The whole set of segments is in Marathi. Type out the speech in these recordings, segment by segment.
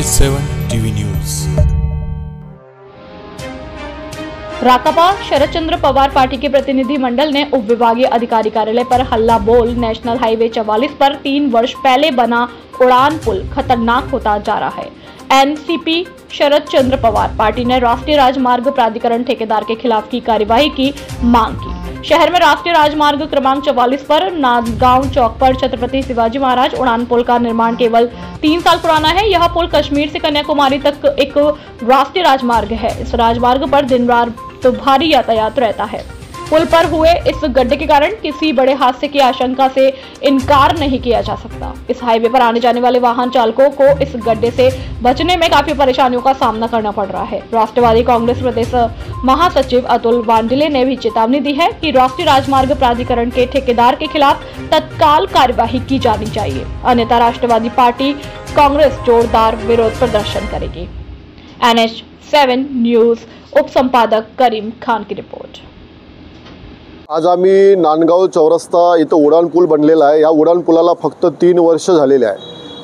NH7 TV news. Rakapa Sharadchandra Pawar party के प्रतिनिधि मंडल ने उप विभागीय अधिकारी कार्यालय पर हल्ला बोल नेशनल हाईवे 44 पर 3 वर्ष पहले बना उड़ान पुल खतरनाक होता जा रहा है। एनसीपी शरदचंद्र पवार पार्टी ने राष्ट्रीय राजमार्ग प्राधिकरण ठेकेदार के खिलाफ की कार्यवाही की मांग की। शहर में राष्ट्रीय राजमार्ग क्रमांक 44 पर नांदगांव चौक पर छत्रपति शिवाजी महाराज उड़ान पुल का निर्माण केवल 3 साल पुराना है। यह पुल कश्मीर से कन्याकुमारी तक एक राष्ट्रीय राजमार्ग है। इस राजमार्ग पर दिन रात भारी यातायात रहता है। पुल पर हुए इस गड्ढे के कारण किसी बड़े हादसे की आशंका से इनकार नहीं किया जा सकता। इस हाईवे पर आने जाने वाले वाहन चालकों को इस गड्ढे से बचने में काफी परेशानियों का सामना करना पड़ रहा है। राष्ट्रवादी कांग्रेस प्रदेश महासचिव अतुल वांडिले ने भी चेतावनी दी है कि राष्ट्रीय राजमार्ग प्राधिकरण के ठेकेदार के खिलाफ तत्काल कार्यवाही की जानी चाहिए, अन्यथा राष्ट्रवादी पार्टी कांग्रेस जोरदार विरोध प्रदर्शन करेगी। NH7 न्यूज उप संपादक करीम खान की रिपोर्ट। आज आम्ही नांदगाव चौरस्ता इथं उडान पूल बनलेला आहे। या उडान पुलाला फक्त 3 वर्ष झालेले आहे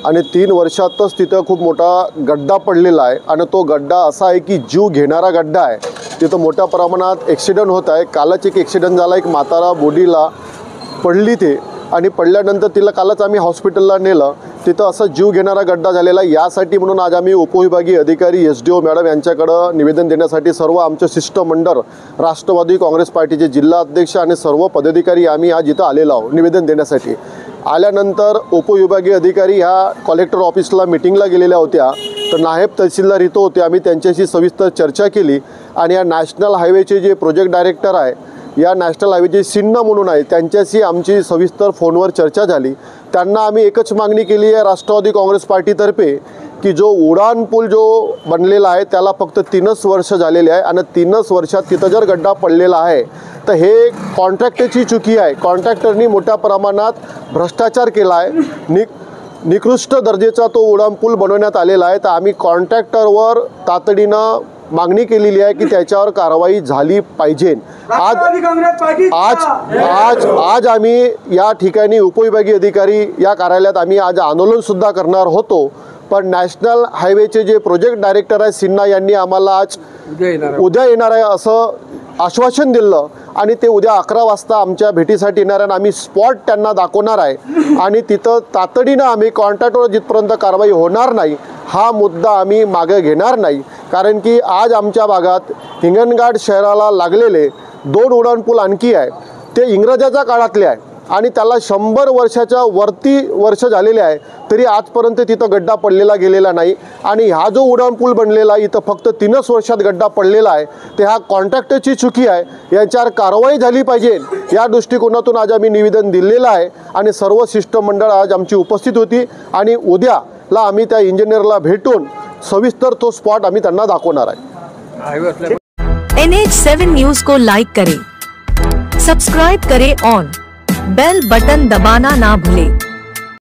आणि 3 वर्षातच तिथं खूप मोठा गड्डा पडलेला आहे आणि तो गड्डा असा आहे की जीव घेणारा गड्डा आहे। तिथं मोठ्या प्रमाणात ॲक्सिडेंट होत आहे। कालच एक ॲक्सिडेंट झाला, एक म्हातारा बॉडीला पडली ते आणि पडल्यानंतर तिला कालच आम्ही हॉस्पिटलला नेलं। तिथं असं जीव घेणारा गड्डा झालेला आहे। यासाठी म्हणून आज आम्ही उपविभागीय अधिकारी SDO मॅडम यांच्याकडे निवेदन देण्यासाठी सर्व आमचे शिष्टमंडळ राष्ट्रवादी काँग्रेस पार्टीचे जिल्हा अध्यक्ष आणि सर्व पदाधिकारी आम्ही आज इथं आलेलो आहोत निवेदन देण्यासाठी। आल्यानंतर उपविभागीय अधिकारी ह्या कलेक्टर ऑफिसला मीटिंगला गेलेल्या होत्या, तर नायब तहसीलदार इथं होते। आम्ही त्यांच्याशी सविस्तर चर्चा केली आणि या नॅशनल हायवेचे जे प्रोजेक्ट डायरेक्टर आहे, या नॅशनल हायवेचे सिन्हा म्हणून आहे, त्यांच्याशी आमची सविस्तर फोनवर चर्चा झाली। त्यांना आम्ही एकच मागणी केली आहे राष्ट्रवादी काँग्रेस पार्टीतर्फे की जो उडान पूल जो बनलेला आहे त्याला फक्त 3च वर्ष झालेले आहे आणि 3च वर्षात तिथं जर गड्डा पडलेला आहे तर हे कॉन्ट्रॅक्टरची चुकी आहे। कॉन्ट्रॅक्टरनी मोठ्या प्रमाणात भ्रष्टाचार केला आहे। निकृष्ट दर्जाचा तो उडान पूल बनवण्यात आलेला आहे। तर आम्ही कॉन्ट्रॅक्टरवर तातडीनं मागणी केलेली आहे की त्याच्यावर कारवाई झाली पाहिजे। आज आम्ही या ठिकाणी उपविभागीय अधिकारी या कार्यालयात आम्ही आज आंदोलन सुद्धा करणार होतो, पण नॅशनल हायवेचे जे प्रोजेक्ट डायरेक्टर आहे सिन्हा यांनी आम्हाला आज उद्या येणार आहे असं आश्वासन दिलं आणि ते उद्या 11 वाजता आमच्या भेटीसाठी येणार आहे। आम्ही स्पॉट त्यांना दाखवणार आहे आणि तिथं तातडीनं आम्ही कॉन्ट्रॅक्टवर जिथपर्यंत कारवाई होणार नाही हा मुद्दा आम्ही मागे घेणार नाही। कारण की आज आमच्या भागात हिंगणघाट शहराला लागलेले 2 उडान पूल आणखी आहे, ते इंग्रजाच्या काळातले आहे आणि त्याला 100 वर्षाच्या वरती वर्ष झालेले आहे, तरी आजपर्यंत तिथं गड्डा पडलेला गेलेला नाही। आणि हा जो उडान पूल बनलेला इथं फक्त 3च वर्षात गड्डा पडलेला आहे, ते हा कॉन्ट्रॅक्टरची चुकी आहे। याच्यावर कारवाई झाली पाहिजे या दृष्टिकोनातून आज आम्ही निवेदन दिलेलं आहे आणि सर्व शिष्टमंडळ आज आमची उपस्थित होती आणि उद्याला आम्ही त्या इंजिनियरला भेटून सविस्तर तो स्पॉट आम्ही त्यांना दाखवणार आहे। NH7 न्यूज को लाइक करें, सब्सक्राइब करें और बेल बटन दबाना ना भूलें।